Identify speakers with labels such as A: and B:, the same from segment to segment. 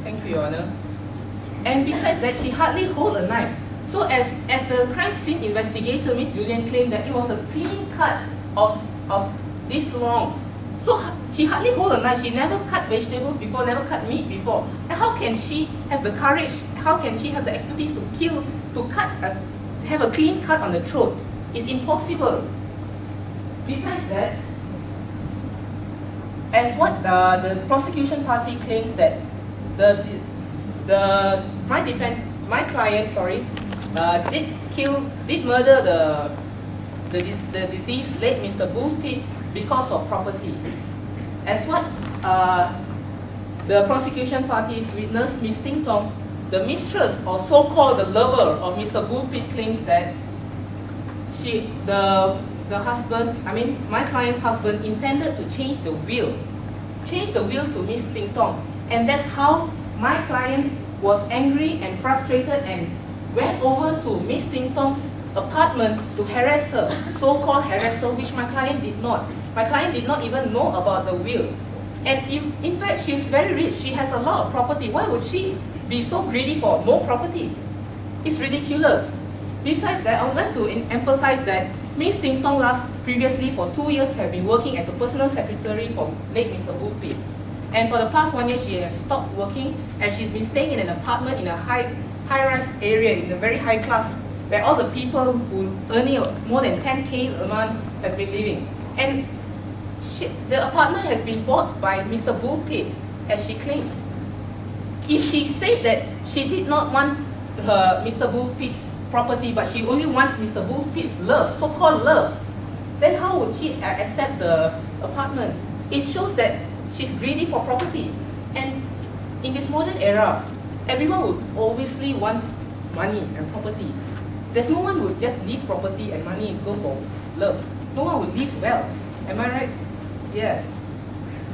A: Thank you, Your Honor. And besides that, she hardly hold a knife. So as the crime scene investigator, Miss Julian, claimed that it was a clean cut of this long. So she hardly hold a knife. She never cut vegetables before, never cut meat before. And how can she have the courage? How can she have the expertise to have a clean cut on the throat? It's impossible. Besides that, as what the prosecution party claims that my client did murder the deceased late Mr. Bullpit because of property. As what the prosecution party's witness, Ms. Ting Tong, the mistress or so-called the lover of Mr. Bullpit, claims that my client's husband intended to change the will to Ms. Ting Tong, and that's how my client was angry and frustrated and went over to Ms. Ting Tong's apartment to harass her, so-called harass her, which my client did not. My client did not even know about the will. And in fact, she's very rich. She has a lot of property. Why would she be so greedy for more property? It's ridiculous. Besides that, I would like to emphasize that Ms. Ting Tong previously for 2 years have been working as a personal secretary for late Mr. Bullpit. And for the past 1 year, she has stopped working and she's been staying in an apartment in a high-rise area, in a very high class, where all the people who earning more than 10K a month has been living. And the apartment has been bought by Mr. Bullpit, as she claimed. If she said that she did not want Mr. Bullpit's property, but she only wants Mr. Bullpit's love, so-called love, then how would she accept the apartment? It shows that she's greedy for property. And in this modern era, everyone would obviously want money and property. There's no one who would just leave property and money and go for love. No one would leave wealth. Am I right? Yes.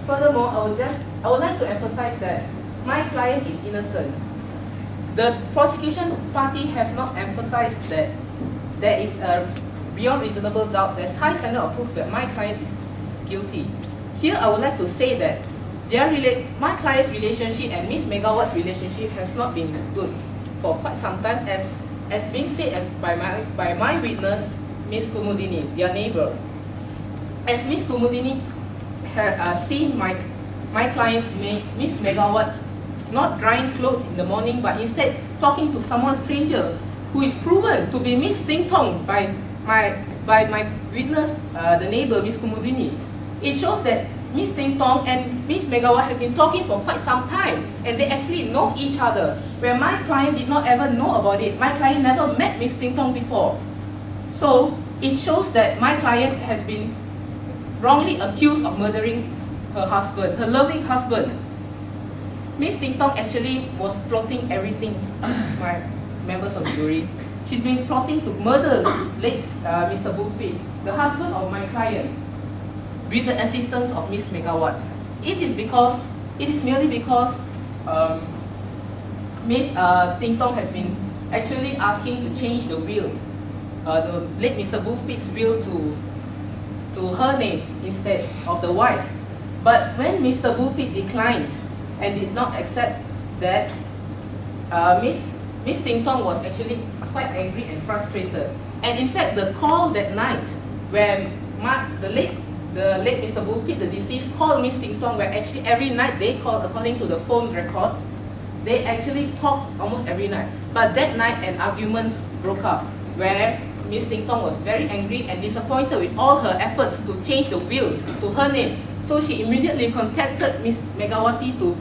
A: Furthermore, I would like to emphasize that my client is innocent. The prosecution party have not emphasized that there is a beyond reasonable doubt, there's high standard of proof that my client is guilty. Here I would like to say that my client's relationship and Ms. Megawatt's relationship has not been good for quite some time, as being said by my witness, Ms. Kumudini, their neighbor. As Ms. Kumudini had seen my client's Ms. Megawatt not drying clothes in the morning, but instead talking to someone stranger who is proven to be Ms. Ting Tong by my witness, the neighbor, Ms. Kumudini. It shows that Ms. Ting Tong and Ms. Megawatt has been talking for quite some time, and they actually know each other, where my client did not ever know about it. My client never met Ms. Ting Tong before. So it shows that my client has been wrongly accused of murdering her husband, her loving husband. Ms. Ting Tong actually was plotting everything, my members of the jury. She's been plotting to murder late Mr. Bullpit, the husband of my client, with the assistance of Ms. Megawatt. It is merely because Ms. Ting Tong has been actually asking to change the will, the late Mr. Bullpit's will to her name instead of the wife. But when Mr. Bullpit declined and did not accept that, Ms. Ting Tong was actually quite angry and frustrated. And in fact, the call that night when the late Mr. Bullpit, the deceased, called Ms. Ting Tong, where actually every night they called, according to the phone record, they actually talked almost every night. But that night an argument broke up, where Ms. Ting Tong was very angry and disappointed with all her efforts to change the will to her name. So she immediately contacted Ms. Megawati to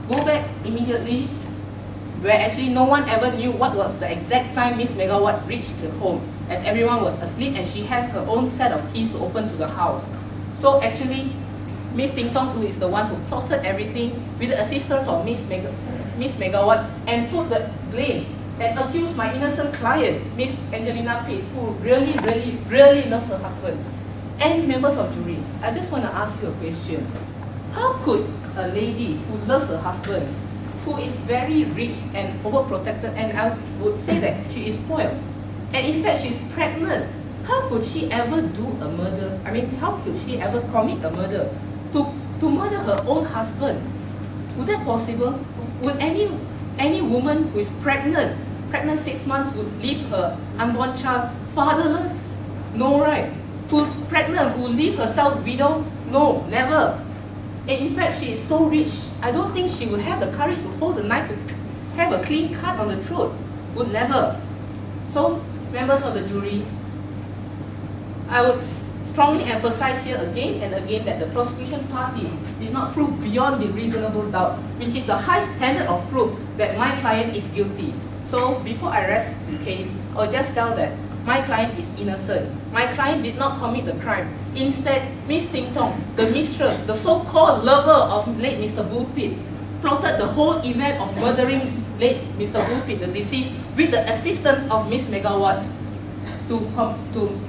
A: go back immediately, where actually no one ever knew what was the exact time Ms. Megawatt reached the home, as everyone was asleep and she has her own set of keys to open to the house. So actually, Ms. Ting Tong, who is the one who plotted everything with the assistance of Ms. Megawatt, and put the blame and accused my innocent client, Ms. Angelina Pitt, who really, really, really loves her husband. And members of jury, I just want to ask you a question. How could a lady who loves her husband, who is very rich and overprotected, and I would say that she is spoiled, and in fact she's pregnant, how could she ever do a murder? I mean, how could she ever commit a murder to murder her own husband? Would that possible? Would any woman who is pregnant 6 months, would leave her unborn child fatherless? No, right? Who's pregnant, who leave herself widow? No, never. And in fact, she is so rich, I don't think she would have the courage to hold the knife to have a clean cut on the throat. Would never. So, members of the jury, I would strongly emphasize here again and again that the prosecution party did not prove beyond the reasonable doubt, which is the high standard of proof that my client is guilty. So, before I rest this case, I'll just tell that my client is innocent. My client did not commit the crime. Instead, Miss Ting Tong, the mistress, the so-called lover of late Mr. Bulpit, plotted the whole event of murdering late Mr. Bulpit, the deceased, with the assistance of Miss Megawatt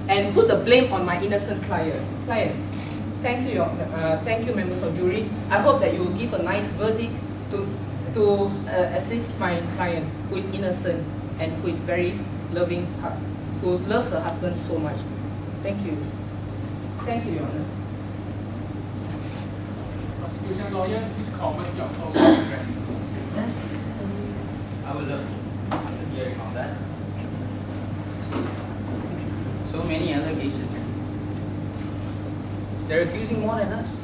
A: and put the blame on my innocent client. Thank you, members of jury. I hope that you will give a nice verdict to assist my client, who is innocent and who is very loving, who loves her husband so much. Thank you. Thank you, Your Honor.
B: Prosecution lawyer, please comment your closing address.
C: Yes, I would love to, after hearing all that. So many allegations. They're accusing more than us.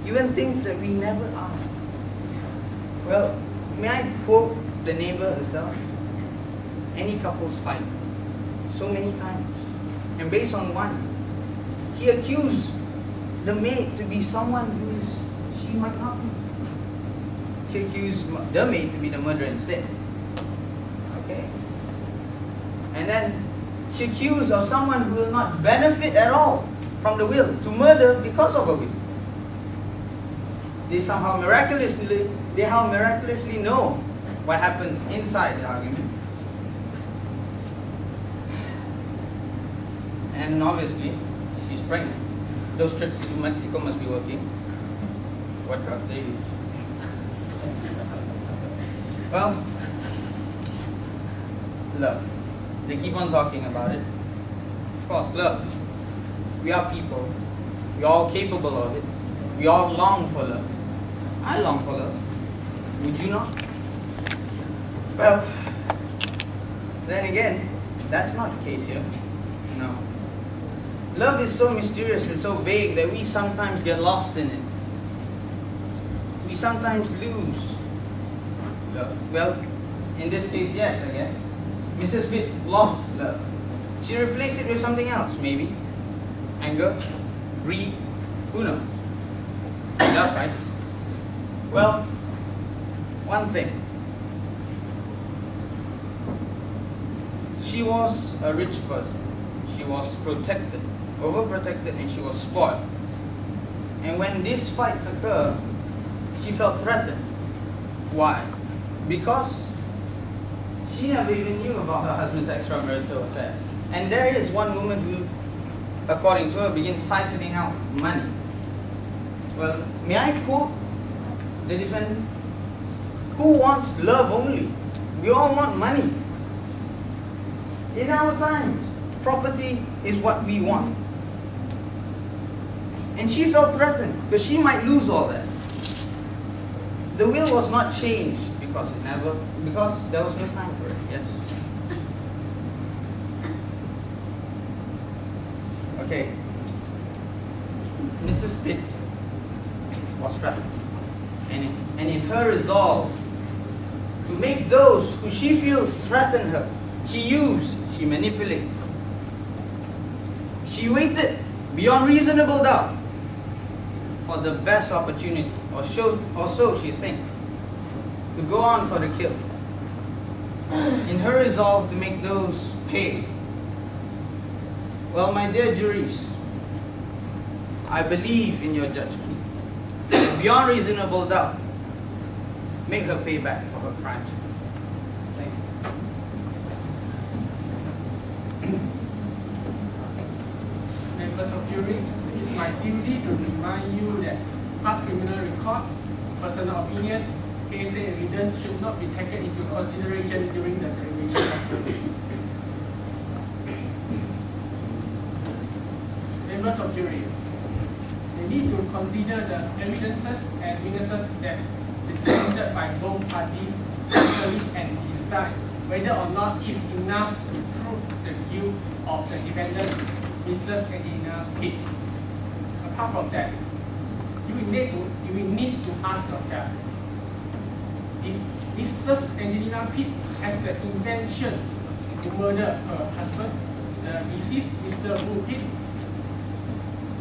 C: Even things that we never asked. Well, may I quote the neighbor herself? Any couples fight so many times. And based on one, he accused the maid to be someone who she might not be. She accused the maid to be the murderer instead. Okay? And then she accused of someone who will not benefit at all from the will to murder because of a will. They miraculously know what happens inside the argument. And obviously, she's pregnant. Those trips to Mexico must be working. What drugs they use? Well, love. They keep on talking about it. Of course, love. We are people. We are all capable of it. We all long for love. I long for love. Would you not? Well, then again, that's not the case here. No. Love is so mysterious and so vague that we sometimes get lost in it. We sometimes lose love. Well, in this case, yes, I guess. Mrs. Pitt lost love. She replaced it with something else, maybe. Anger, greed, who knows? Love fights. Well, one thing. She was a rich person. She was protected, overprotected, and she was spoiled. And when these fights occur, she felt threatened. Why? Because she never even knew about her husband's extramarital affairs. And there is one woman who, according to her, begins siphoning out money. Well, may I quote the defendant? Who wants love only? We all want money. In our times, property is what we want. And she felt threatened because she might lose all that. The will was not changed because there was no time for it. Yes. Okay. Mrs. Pitt was threatened. And in her resolve to make those who she feels threaten her, she used, she manipulated. She waited beyond reasonable doubt for the best opportunity, or so she thinks, to go on for the kill. In her resolve to make those pay. Well, my dear juries, I believe in your judgment. Beyond reasonable doubt, make her pay back for her crimes. Thank you.
B: Members of jury, it is my duty to remind you that past criminal records, personal opinion, hearsay evidence should not be taken into consideration during the derivation of verdict. Members of jury, they need to consider the evidences and witnesses that decided by both parties legally and decide whether or not it's enough to prove the guilt of the defendant, Mrs. Angelina Pitt. Apart from that, you will need to ask yourself, if Mrs. Angelina Pitt has the intention to murder her husband, the deceased Mr. Wu Pitt?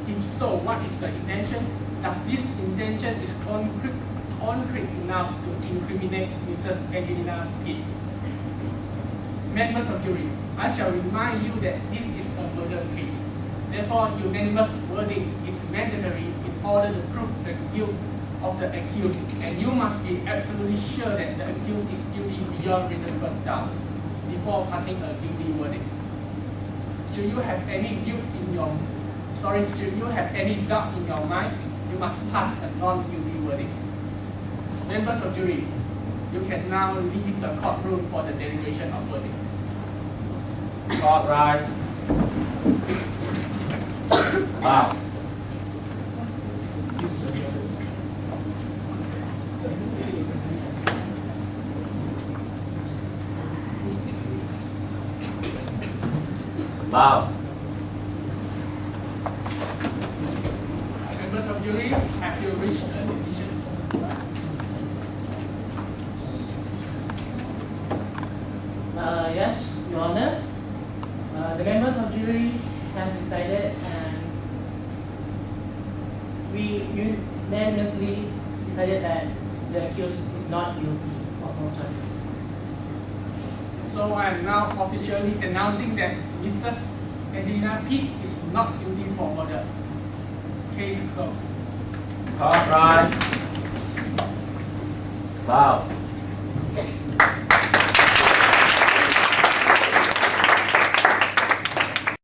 B: If so, what is the intention? Does this intention is concrete enough to incriminate Mrs. Angelina Pitt? Members of jury, I shall remind you that this is a murder case. Therefore, unanimous verdict is mandatory in order to prove the guilt of the accused, and you must be absolutely sure that the accused is guilty beyond reasonable doubt before passing a guilty verdict. Should you have any doubt in your mind, you must pass a non-guilty verdict. Members of jury, you can now leave the courtroom for the deliberation of verdict.
D: Court rise. Wow. Wow.
B: Members of jury, have you reached a decision?
A: Yes, Your Honor. The members of jury have decided, and we unanimously decided that the accused is not guilty of all charges.
B: So I am now officially announcing that Mrs. Angelina Pitt is not guilty for murder. Case closed.
D: Court rise. Wow.